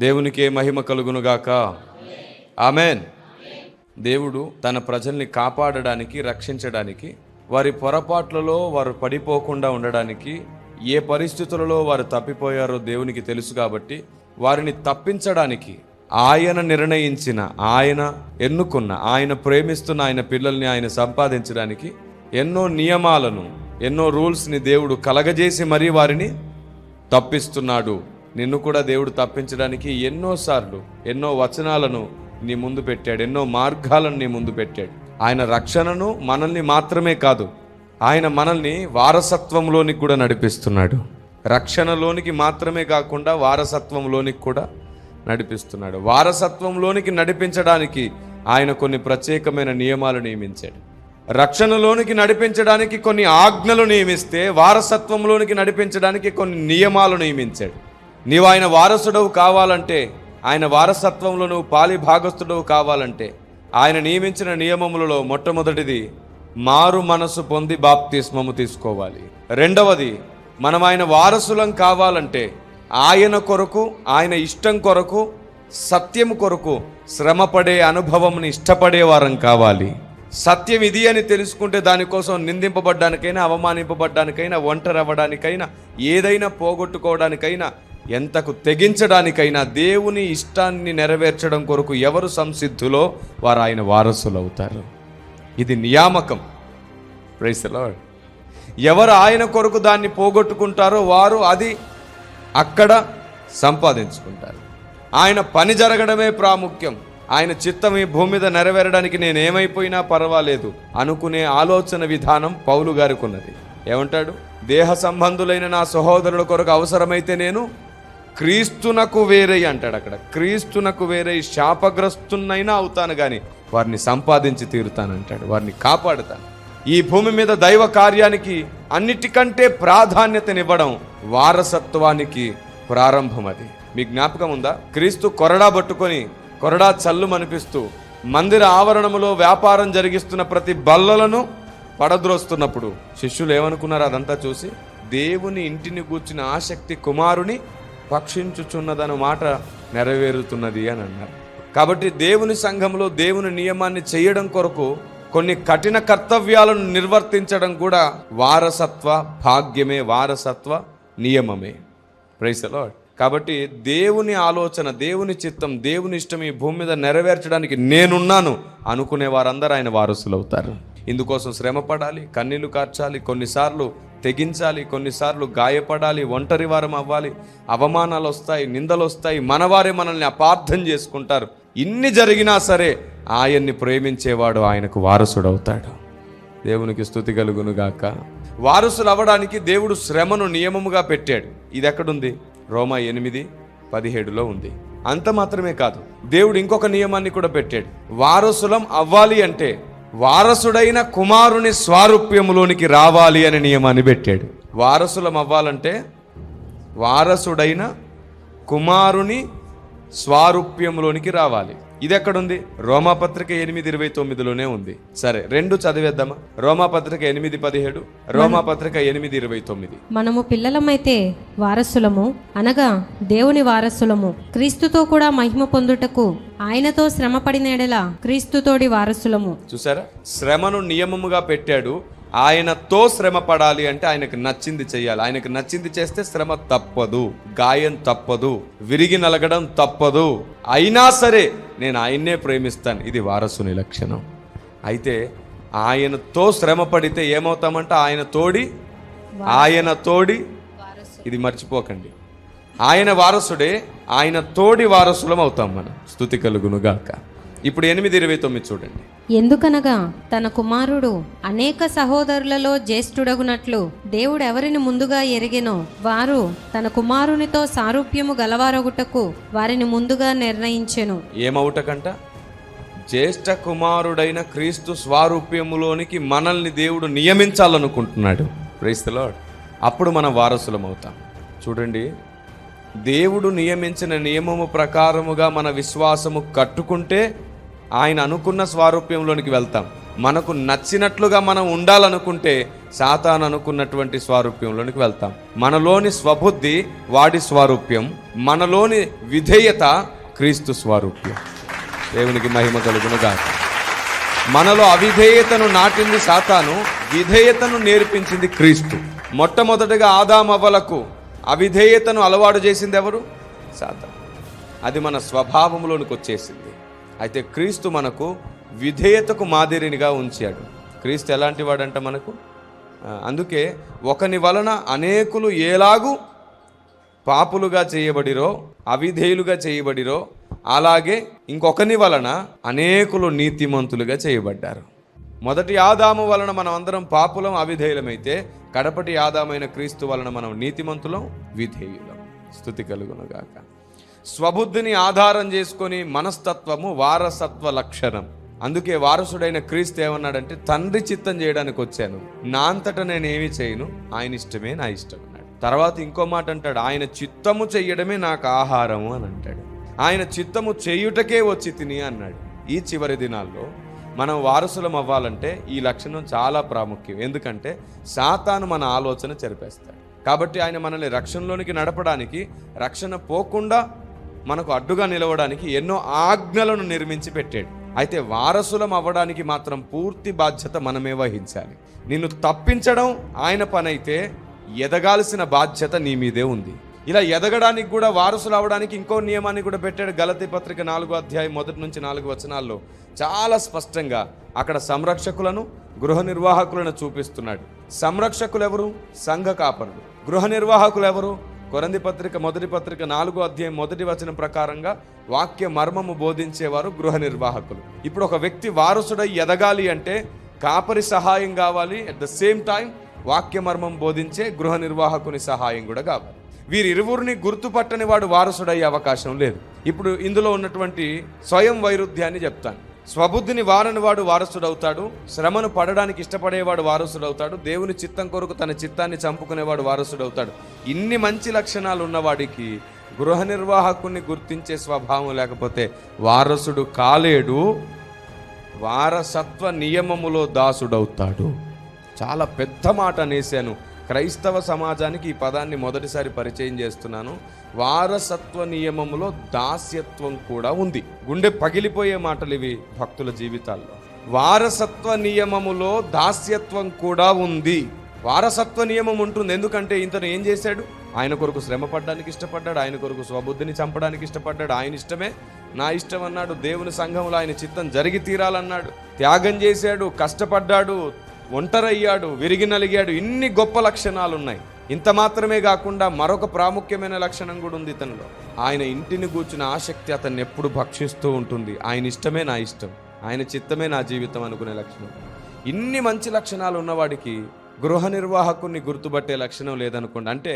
దేవునికే మహిమ కలుగునుగాక. ఆమెన్. దేవుడు తన ప్రజల్ని కాపాడడానికి, రక్షించడానికి, వారి పొరపాట్లలో వారు పడిపోకుండా ఉండడానికి, ఏ పరిస్థితులలో వారు తప్పిపోయారో దేవునికి తెలుసు కాబట్టి వారిని తప్పించడానికి ఆయన నిర్ణయించిన, ఆయన ఎన్నుకున్న, ఆయన ప్రేమిస్తున్న ఆయన పిల్లల్ని ఆయన సంపాదించడానికి ఎన్నో నియమాలను, ఎన్నో రూల్స్ని దేవుడు కలగజేసి మరీ వారిని తప్పిస్తున్నాడు. నిన్ను కూడా దేవుడు తప్పించడానికి ఎన్నోసార్లు ఎన్నో వచనాలను నీ ముందు పెట్టాడు, ఎన్నో మార్గాలను నీ ముందు పెట్టాడు. ఆయన రక్షణను మనల్ని మాత్రమే కాదు, ఆయన మనల్ని వారసత్వంలోనికి కూడా నడిపిస్తున్నాడు. రక్షణలోనికి మాత్రమే కాకుండా వారసత్వంలోనికి కూడా నడిపిస్తున్నాడు. వారసత్వంలోనికి నడిపించడానికి ఆయన కొన్ని ప్రత్యేకమైన నియమాలు నియమించాడు. రక్షణలోనికి నడిపించడానికి కొన్ని ఆజ్ఞలు నియమిస్తే, వారసత్వంలోనికి నడిపించడానికి కొన్ని నియమాలు నియమించాడు. నీవు ఆయన వారసుడవు కావాలంటే, ఆయన వారసత్వంలో నువ్వు పాలి భాగస్థుడవు కావాలంటే, ఆయన నియమించిన నియమములలో మొట్టమొదటిది మారు మనసు పొంది బాప్తిస్మము తీసుకోవాలి. రెండవది, మనం ఆయన వారసులం కావాలంటే ఆయన కొరకు, ఆయన ఇష్టం కొరకు, సత్యం కొరకు శ్రమపడే అనుభవంని ఇష్టపడే వారం కావాలి. సత్యం ఇది అని తెలుసుకుంటే దానికోసం నిందింపబడ్డానికైనా, అవమానింపబడ్డానికైనా, ఒంటరి అవ్వడానికైనా, ఏదైనా పోగొట్టుకోవడానికైనా, ఎంతకు తెగించడానికైనా దేవుని ఇష్టాన్ని నెరవేర్చడం కొరకు ఎవరు సంసిద్ధులో వారు ఆయన వారసులు అవుతారు. ఇది నియామకం. Praise the lord. ఎవరు ఆయన కొరకు దాన్ని పోగొట్టుకుంటారో వారు అది అక్కడ సంపాదించుకుంటారు. ఆయన పని జరగడమే ప్రాముఖ్యం. ఆయన చిత్తం ఈ భూమి మీద నెరవేరడానికి నేనేమైపోయినా పర్వాలేదు అనుకునే ఆలోచన విధానం పౌలు గారికి ఉన్నది. ఏమంటాడు? దేహ సంబంధులైన నా సహోదరుల కొరకు అవసరమైతే నేను క్రీస్తునకు వేరై అంటాడు. అక్కడ క్రీస్తునకు వేరై శాపగ్రస్తున్నైనా అవుతాను, కానీ వారిని సంపాదించి తీరుతానంటాడు, వారిని కాపాడుతాను. ఈ భూమి మీద దైవ కార్యానికి అన్నిటికంటే ప్రాధాన్యతనివ్వడం వారసత్వానికి ప్రారంభం. అది మీ జ్ఞాపకం ఉందా? క్రీస్తు కొరడా పట్టుకొని, కొరడా చల్లు మనిపిస్తూ మందిర ఆవరణములో వ్యాపారం జరిగిస్తున్న ప్రతి బల్లలను పడద్రోస్తున్నప్పుడు శిష్యులు ఏమనుకున్నారు? అదంతా చూసి దేవుని ఇంటిని గూర్చిన ఆసక్తి కుమారుని పక్షించుచున్నదన్న మాట నెరవేరుతున్నది అని అన్నారు. కాబట్టి దేవుని సంఘంలో దేవుని నియమాన్ని చేయడం కొరకు కొన్ని కఠిన కర్తవ్యాలను నిర్వర్తించడం కూడా వారసత్వ భాగ్యమే, వారసత్వ నియమమే. Praise the lord. కాబట్టి దేవుని ఆలోచన, దేవుని చిత్తం, దేవుని ఇష్టం ఈ భూమి మీద నెరవేర్చడానికి నేనున్నాను అనుకునే వారందరూ ఆయన వారసులు అవుతారు. ఇందుకోసం శ్రమ పడాలి, కన్నీళ్లు కార్చాలి, కొన్నిసార్లు తెగించాలి, కొన్నిసార్లు గాయపడాలి, ఒంటరి వారం అవ్వాలి, అవమానాలు వస్తాయి, నిందలు వస్తాయి, మనవారే మనల్ని అపార్థం చేసుకుంటారు. ఇన్ని జరిగినా సరే ఆయన్ని ప్రేమించేవాడు ఆయనకు వారసుడవుతాడు. దేవునికి స్తుతి కలుగునుగాక. వారసులు అవ్వడానికి దేవుడు శ్రమను నియమముగా పెట్టాడు. ఇది ఎక్కడుంది? రోమా 8:17 ఉంది. అంత మాత్రమే కాదు, దేవుడు ఇంకొక నియమాన్ని కూడా పెట్టాడు. వారసులం అవ్వాలి అంటే వారసుడైన కుమారుని స్వారూప్యములోనికి రావాలి అనే నియమాన్ని పెట్టాడు. వారసులం అవ్వాలంటే వారసుడైన కుమారుని స్వారూప్యములోనికి రావాలి. ఇది ఎక్కడుంది? రోమాపత్రిక 8:29 ఉంది. సరే, రెండు చదివేద్దామా? రోమాపత్రిక 8:17, రోమాపత్రిక 8:29. మనము పిల్లలమైతే వారసులము, అనగా దేవుని వారసులము, క్రీస్తుతో కూడా మహిమ పొందుటకు ఆయనతో శ్రమ పడిన ఎడల క్రీస్తుతోడి వారసులము. చూసారా? శ్రమను నియమముగా పెట్టాడు. ఆయనతో శ్రమ పడాలి అంటే ఆయనకు నచ్చింది చెయ్యాలి. ఆయనకు నచ్చింది చేస్తే శ్రమ తప్పదు, గాయం తప్పదు, విరిగి నలగడం తప్పదు. అయినా సరే నేను ఆయన్నే ప్రేమిస్తాను. ఇది వారసుని లక్షణం. అయితే ఆయనతో శ్రమ పడితే ఏమవుతామంట? ఆయన తోడి ఇది మర్చిపోకండి. ఆయన వారసుడే, ఆయన తోడి వారసులం అవుతాం మనం. స్తుతి కలుగునుగాక. ఇప్పుడు 8:29 చూడండి. ఎందుకనగా తన కుమారుడు అనేక సహోదరులలో జ్యేష్ఠుడగునట్లు దేవుడు ఎవరిని ముందుగా ఎరిగెనో వారు తన కుమారునితో సారూప్యము గలవారొగుటకు వారిని ముందుగా నిర్ణయించెను. ఏమవుటకంట? జ్యేష్ఠ కుమారుడైన క్రీస్తు స్వారూప్యములోనికి మనల్ని దేవుడు నియమించాలనుకుంటున్నాడు. Praise the lord. అప్పుడు మనం వారసులం అవుతాం. చూడండి, దేవుడు నియమించిన నియమము ప్రకారముగా మన విశ్వాసము కట్టుకుంటే ఆయన అనుకున్న స్వారూప్యంలోనికి వెళ్తాం. మనకు నచ్చినట్లుగా మనం ఉండాలనుకుంటే సాతాను అనుకున్నటువంటి స్వారూప్యంలోనికి వెళ్తాం. మనలోని స్వబుద్ధి వాడి స్వారూప్యం, మనలోని విధేయత క్రీస్తు స్వారూప్యం. దేవునికి మహిమ కలుగును గాక. మనలో అవిధేయతను నాటింది సాతాను, విధేయతను నేర్పించింది క్రీస్తు. మొట్టమొదటిగా ఆదామవ్వలకు అవిధేయతను అలవాటు చేసింది ఎవరు? సాతాను. అది మన స్వభావంలోనికి వచ్చేసింది. అయితే క్రీస్తు మనకు విధేయతకు మాదిరినిగా ఉంచాడు. క్రీస్తు ఎలాంటి వాడంట మనకు? అందుకే ఒకని వలన అనేకులు ఎలాగూ పాపులుగా చేయబడిరో, అవిధేయులుగా చేయబడిరో, అలాగే ఇంకొకని వలన అనేకులు నీతిమంతులుగా చేయబడ్డారు. మొదటి ఆదాము వలన మనం అందరం పాపులం, అవిధేయులమైతే కడపటి ఆదామైన క్రీస్తు వలన మనం నీతిమంతులం, విధేయులం. స్తుతి కలుగునుగాక. స్వబుద్ధిని ఆధారం చేసుకొని మనస్తత్వము వారసత్వ లక్షణం. అందుకే వారసుడైన క్రీస్తు ఏమన్నాడంటే, తండ్రి చిత్తం చేయడానికి వచ్చాను, నా అంతటా నేనేమి చేయను, ఆయన ఇష్టమే నా ఇష్టం అన్నాడు. తర్వాత ఇంకో మాట అంటాడు, ఆయన చిత్తము చెయ్యడమే నాకు ఆహారము అని అంటాడు. ఆయన చిత్తము చేయుటకే వచ్చి తిని అన్నాడు. ఈ చివరి దినాల్లో మనం వారసులం అవ్వాలంటే ఈ లక్షణం చాలా ప్రాముఖ్యం. ఎందుకంటే సాతాను మన ఆలోచన చెరిపేస్తాడు. కాబట్టి ఆయన మనల్ని రక్షణలోనికి నడపడానికి, రక్షణ పోకుండా మనకు అడ్డుగా నిలవడానికి ఎన్నో ఆజ్ఞలను నిర్మించి పెట్టాడు. అయితే వారసులం అవ్వడానికి మాత్రం పూర్తి బాధ్యత మనమే వహించాలి. నిన్ను తప్పించడం ఆయన పని అయితే ఎదగాల్సిన బాధ్యత నీ మీదే ఉంది. ఇలా ఎదగడానికి కూడా, వారసులు అవ్వడానికి ఇంకో నియమాన్ని కూడా పెట్టాడు. గలతీ పత్రిక 4వ అధ్యాయం 1 నుంచి 4 వచనాల్లో చాలా స్పష్టంగా అక్కడ సంరక్షకులను, గృహ నిర్వాహకులను చూపిస్తున్నాడు. సంరక్షకులు ఎవరు? సంఘ కాపరులు. గృహ నిర్వాహకులు ఎవరు? కొరింథీ పత్రిక 1వ పత్రిక 4వ అధ్యాయం 1వ వచనం ప్రకారంగా వాక్య మర్మము బోధించేవారు గృహ నిర్వాహకులు. ఇప్పుడు ఒక వ్యక్తి వారసుడై ఎదగాలి అంటే కాపరి సహాయం కావాలి, అట్ ద సేమ్ టైం వాక్య మర్మం బోధించే గృహ నిర్వాహకుని సహాయం కూడా కావాలి. వీరిరువురిని గుర్తుపట్టని వాడు వారసుడయ్యే అవకాశం లేదు. ఇప్పుడు ఇందులో ఉన్నటువంటి స్వయం వైరుధ్యాన్ని చెప్తాను. స్వబుద్ధిని వారని వాడు వారసుడవుతాడు, శ్రమను పడడానికి ఇష్టపడేవాడు వారసుడవుతాడు, దేవుని చిత్తం కొరకు తన చిత్తాన్ని చంపుకునేవాడు వారసుడవుతాడు. ఇన్ని మంచి లక్షణాలు ఉన్నవాడికి గృహ నిర్వాహకుని గుర్తించే స్వభావం లేకపోతే వారసుడు కాలేడు, వారసత్వ నియమములో దాసుడవుతాడు. చాలా పెద్ద మాట అనేశాను. క్రైస్తవ సమాజానికి ఈ పదాన్ని మొదటిసారి పరిచయం చేస్తున్నాను. వారసత్వ నియమములో దాస్యత్వం కూడా ఉంది. గుండె పగిలిపోయే మాటలు ఇవి భక్తుల జీవితాల్లో. వారసత్వ నియమములో దాస్యత్వం కూడా ఉంది. వారసత్వ నియమం ఉంటుంది. ఎందుకంటే ఇతను ఏం చేశాడు? ఆయన కొరకు శ్రమ పడడానికి ఇష్టపడ్డాడు, ఆయన కొరకు స్వబుద్ధిని చంపడానికి ఇష్టపడ్డాడు. ఆయన ఇష్టమే నా ఇష్టం అన్నాడు. దేవుని సంఘంలో ఆయన చిత్తం జరిగి తీరాలన్నాడు. త్యాగం చేశాడు, కష్టపడ్డాడు, ఒంటరయ్యాడు, విరిగి నలిగాడు. ఇన్ని గొప్ప లక్షణాలు ఉన్నాయి. ఇంత మాత్రమే కాకుండా మరొక ప్రాముఖ్యమైన లక్షణం కూడా ఉంది ఇతనిలో. ఆయన ఇంటిని కూర్చున్న ఆసక్తి అతన్ని ఎప్పుడు భక్షిస్తూ ఉంటుంది. ఆయన ఇష్టమే నా ఇష్టం, ఆయన చిత్తమే నా జీవితం అనుకునే లక్షణం. ఇన్ని మంచి లక్షణాలు ఉన్నవాడికి గృహ నిర్వాహకుని గుర్తుపట్టే లక్షణం లేదనుకోండి, అంటే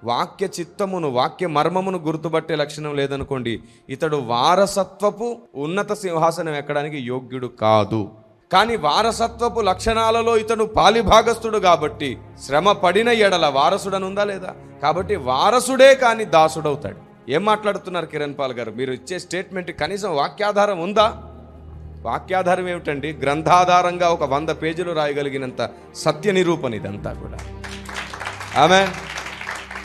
వాక్య చిత్తమును, వాక్య మర్మమును గుర్తుపట్టే లక్షణం లేదనుకోండి, ఇతడు వారసత్వపు ఉన్నత సింహాసనం ఎక్కడానికి యోగ్యుడు కాదు. కానీ వారసత్వపు లక్షణాలలో ఇతడు పాలిభాగస్థుడు కాబట్టి శ్రమ పడిన ఎడల వారసుడనుందా లేదా? కాబట్టి వారసుడే కానీ దాసుడవుతాడు. ఏం మాట్లాడుతున్నారు కిరణ్ పాల్ గారు? మీరు ఇచ్చే స్టేట్మెంట్ కనీసం వాక్యాధారం ఉందా? వాక్యాధారం ఏమిటండి? గ్రంథాధారంగా ఒక 100 పేజీలు రాయగలిగినంత సత్య నిరూపణ ఇదంతా కూడా. ఆమేన్.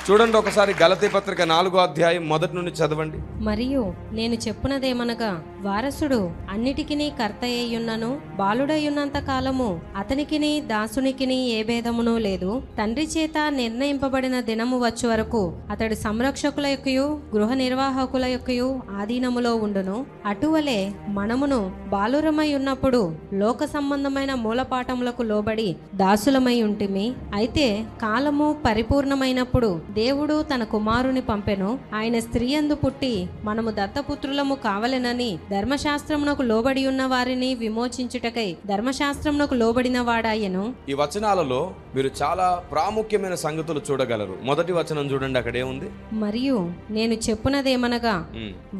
చూడండి ఒకసారి గలతీ పత్రిక 4వ అధ్యాయం 1 నుండి చదవండి. మరియు నేను చెప్పునదేమనగా, వారసుడు అన్నిటికినీ కర్త అయ్యున్నను, బాలుడయ్యున్నంత కాలము అతనికిని దాసునికిని ఏ భేదమును లేదు. తండ్రి చేత నిర్ణయింపబడిన దినము వచ్చు వరకు అతడు సంరక్షకుల యొక్కయు గృహ నిర్వాహకుల యొక్కయు ఆధీనములో ఉండును. అటువలే మనమును బాలురమై ఉన్నప్పుడు లోక సంబంధమైన మూలపాఠములకు లోబడి దాసులమై ఉంటిమి. అయితే కాలము పరిపూర్ణమైనప్పుడు దేవుడు తన కుమారుని పంపెను. ఆయన స్త్రీ యందు పుట్టి మనము దత్తపుత్రులము కావలెనని ధర్మశాస్త్రమునకు లోబడి ఉన్న వారిని విమోచించుటకై ధర్మశాస్త్రమునకు లోబడిన వాడాయను. ఈ వచనాలలో మీరు చాలా ప్రాముఖ్యమైన సంగతులు చూడగలరు. మొదటి వచనం చూడండి, అక్కడ ఏముంది? మరియు నేను చెప్పునదేమనగా,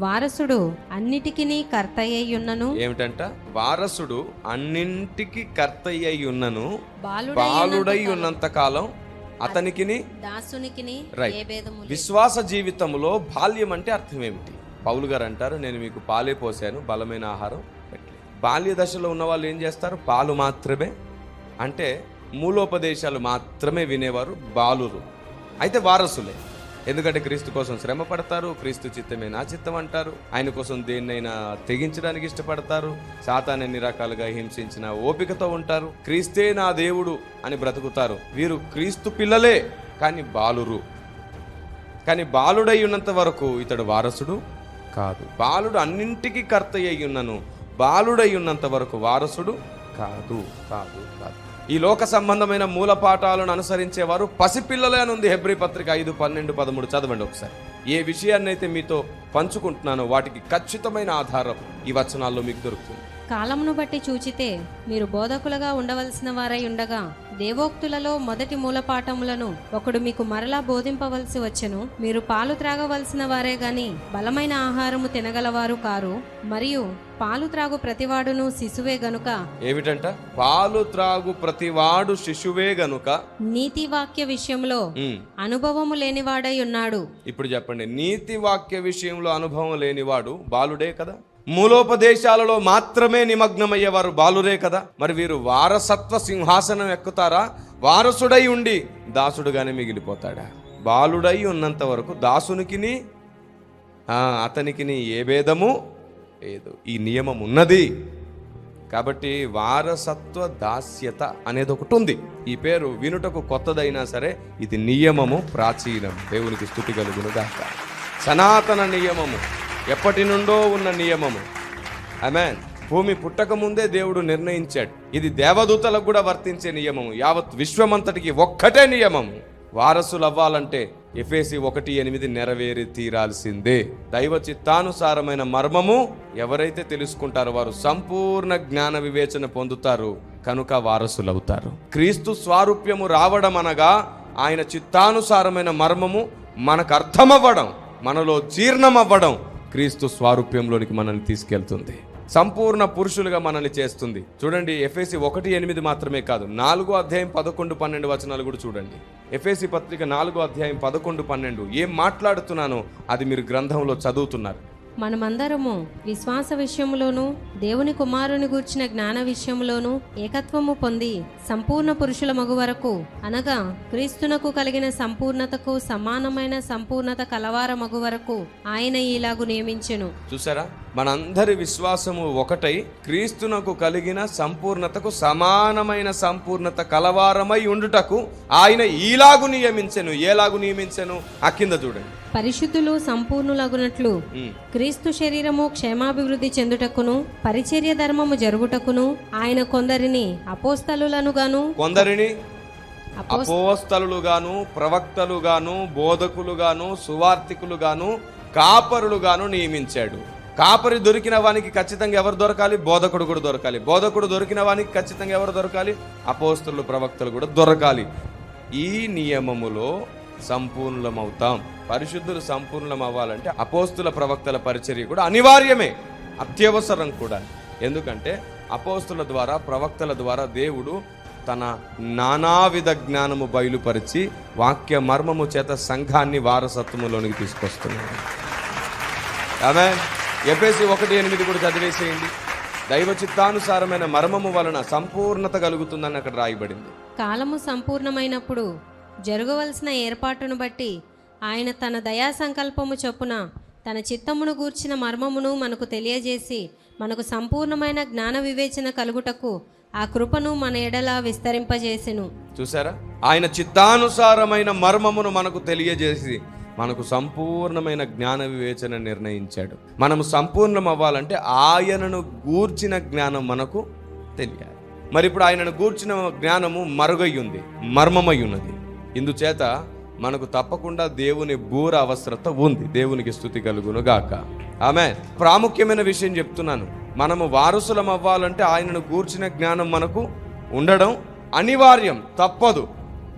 వారసుడు అన్నిటికిని కర్త అయ్యున్నను. ఏమిటంట? వారసుడు అన్నింటికి కర్త అయ్యున్నను, బాలుడై ఉన్నంత కాలం అతనికిని దాసునికిని ఏ భేదము లేదు. విశ్వాస జీవితంలో బాల్యం అంటే అర్థం ఏమిటి? పౌలు గారు అంటారు, నేను మీకు పాలే పోసాను, బలమైన ఆహారం పెట్టలేదు. బాల్య దశలో ఉన్న వాళ్ళు ఏం చేస్తారు? పాలు మాత్రమే, అంటే మూలోపదేశాలు మాత్రమే వినేవారు బాలురు. అయితే వారసులే, ఎందుకంటే క్రీస్తు కోసం శ్రమ పడతారు, క్రీస్తు చిత్తమే నా చిత్తం అంటారు, ఆయన కోసం దేన్నైనా తెగించడానికి ఇష్టపడతారు, సాతాను ఎన్ని రకాలుగా హింసించిన ఓపికతో ఉంటారు, క్రీస్తే నా దేవుడు అని బ్రతుకుతారు. వీరు క్రీస్తు పిల్లలే, కానీ బాలురు. కానీ బాలుడై ఉన్నంత వరకు ఇతడు వారసుడు కాదు. బాలుడు అన్నింటికీ కర్త అయి ఉన్నను, బాలుడై ఉన్నంత వరకు వారసుడు కాదు కాదు కాదు. ఈ లోక సంబంధమైన మూల పాఠాలను అనుసరించేవారు పసిపిల్లలే అని ఉంది హెబ్రీ పత్రిక 5:12-13 చదవండి ఒకసారి. ఏ విషయాన్నైతే మీతో పంచుకుంటున్నానో వాటికి ఖచ్చితమైన ఆధారం ఈ వచనాల్లో మీకు దొరుకుతుంది. కాలమును బట్టి చూచితే మీరు బోధకులుగా ఉండవలసిన వారై ఉండగా దేవోక్తులలో మొదటి మూలపాఠములను ఒకడు మీకు మరలా బోధింపవలసి వచ్చెను. మీరు పాలు త్రాగవలసిన వారే గాని బలమైన ఆహారము తినగలవారు కారు. మరియు పాలు త్రాగు ప్రతివాడును శిశువే గనుక, ఏమిటంట? పాలు త్రాగు ప్రతివాడు శిశువే గనుక నీతి వాక్య విషయంలో అనుభవము లేనివాడై ఉన్నాడు. ఇప్పుడు చెప్పండి, నీతి వాక్య విషయంలో అనుభవం లేనివాడు బాలుడే కదా. మూలోపదేశాలలో మాత్రమే నిమగ్నమయ్యేవారు బాలురే కదా. మరి వీరు వారసత్వ సింహాసనం ఎక్కుతారా? వారసుడై ఉండి దాసుడుగానే మిగిలిపోతాడా? బాలుడై ఉన్నంత వరకు దాసునికిని అతనికిని ఏ భేదము లేదు. ఈ నియమం ఉన్నది కాబట్టి వారసత్వ దాస్యత అనేది ఒకటి ఉంది. ఈ పేరు వినుటకు కొత్తదైనా సరే ఇది నియమము, ప్రాచీనం. దేవునికి స్తుతి కలుగును గాక. సనాతన నియమము, ఎప్పటి నుండో ఉన్న నియమము. ఆమేన్. భూమి పుట్టక ముందే దేవుడు నిర్ణయించాడు. ఇది దేవదూతలకు కూడా వర్తించే నియమము, యావత్ విశ్వమంతటికి ఒక్కటే నియమము. వారసులు అవ్వాలంటే ఎఫెసీ 1:8 నెరవేరి తీరాల్సిందే. దైవ చిత్తానుసారమైన మర్మము ఎవరైతే తెలుసుకుంటారో వారు సంపూర్ణ జ్ఞాన వివేచన పొందుతారు, కనుక వారసులవుతారు. క్రీస్తు స్వారూప్యము రావడం అనగా ఆయన చిత్తానుసారమైన మర్మము మనకు అర్థమవ్వడం, మనలో జీర్ణమవ్వడం క్రీస్తు స్వారూప్యంలోనికి మనల్ని తీసుకెళ్తుంది, సంపూర్ణ పురుషులుగా మనల్ని చేస్తుంది. చూడండి, ఎఫెసీ 1:8 మాత్రమే కాదు, 4:11-12 వచనాలు కూడా చూడండి. ఎఫెసీ పత్రిక 4:11-12 ఏం మాట్లాడుతున్నానో అది మీరు గ్రంథంలో చదువుతున్నారు. మనమందరము విశ్వాస విషయములోను దేవుని కుమారుని గూర్చిన జ్ఞాన విషయములోను ఏకత్వము పొంది సంపూర్ణ పురుషుల మగు వరకు, అనగా క్రీస్తునకు కలిగిన సంపూర్ణతకు సమానమైన సంపూర్ణత కలవార మగు వరకు ఆయన ఇలాగు నియమించెను. చూసారా, మనందరి విశ్వాసము ఒకటై క్రీస్తునకు కలిగిన సంపూర్ణతకు సమానమైన సంపూర్ణత కలవారమై ఉండుటకు ఆయన ఈలాగు నియమించెను. ఏలాగు నియమించెను? ఆ కింద చూడండి. పరిశుద్ధులు సంపూర్ణులగునట్లు క్రీస్తు శరీరము క్షేమాభివృద్ధి చెందుటకును పరిచర్య ధర్మము జరుగుటకును ఆయన కొందరిని అపోస్తలుగాను, ప్రవక్తలుగాను, బోధకులుగాను, సువార్తికులుగాను, కాపరులుగాను నియమించాడు. కాపరి దొరికిన వానికి ఖచ్చితంగా ఎవరు దొరకాలి? బోధకుడు కూడా దొరకాలి. బోధకుడు దొరికిన వానికి ఖచ్చితంగా ఎవరు దొరకాలి? అపోస్తలులు, ప్రవక్తలు కూడా దొరకాలి. ఈ నియమములో సంపూర్ణమవుతాం. పరిశుద్ధులు సంపూర్ణం అవ్వాలంటే అపోస్తుల, ప్రవక్తల పరిచర్య కూడా అనివార్యమే, అత్యవసరం కూడా. ఎందుకంటే అపోస్తుల ద్వారా, ప్రవక్తల ద్వారా దేవుడు తన నానావిధ జ్ఞానము బయలుపరిచి వాక్య మర్మము చేత సంఘాన్ని వారసత్వములోనికి తీసుకొస్తున్నాడు. ఆమేన్. ఎఫెసీ 1:8 కూడా చదివేసేయండి. దైవ చిత్తానుసారమైన మర్మము వలన సంపూర్ణత కలుగుతుందని అక్కడ రాయబడింది. కాలము సంపూర్ణమైనప్పుడు జరగవలసిన ఏర్పాటును బట్టి ఆయన తన దయా సంకల్పము చొప్పున తన చిత్తమును గూర్చిన మర్మమును మనకు తెలియజేసి మనకు సంపూర్ణమైన జ్ఞాన వివేచన కలుగుటకు ఆ కృపను మన ఎడల విస్తరింపజేసెను. చూసారా, ఆయన చిత్తానుసారమైన మర్మమును మనకు తెలియజేసి మనకు సంపూర్ణమైన జ్ఞాన వివేచన నిర్ణయించాడు. మనము సంపూర్ణం అవ్వాలంటే ఆయనను గూర్చిన జ్ఞానం మనకు తెలియాలి. మరి ఇప్పుడు ఆయనను గూర్చిన జ్ఞానము మరుగై ఉంది, మర్మమై ఉన్నది. ఇందుచేత మనకు తప్పకుండా దేవుని బూర అవసరత ఉంది. దేవునికి స్తుతి కలుగును గాక. ఆమేన్. ప్రాముఖ్యమైన విషయం చెప్తున్నాను. మనము వారసులం అవ్వాలంటే ఆయనను గూర్చిన జ్ఞానం మనకు ఉండడం అనివార్యం, తప్పదు.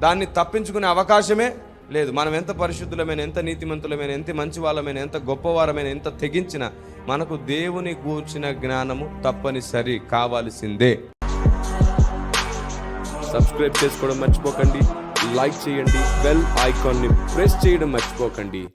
దాన్ని తప్పించుకునే అవకాశమే లేదు. మనం ఎంత పరిశుద్ధులమైన, ఎంత నీతిమంతులమైన, ఎంత మంచి వాళ్ళమైన, ఎంత గొప్పవారమైన, ఎంత తెగించినా మనకు దేవుని గూర్చిన జ్ఞానము తప్పనిసరి కావాల్సిందే. సబ్స్క్రైబ్ చేసుకోవడం మర్చిపోకండి, లైక్ చేయండి, బెల్ ఐకాన్ని ప్రెస్ చేయడం మర్చిపోకండి.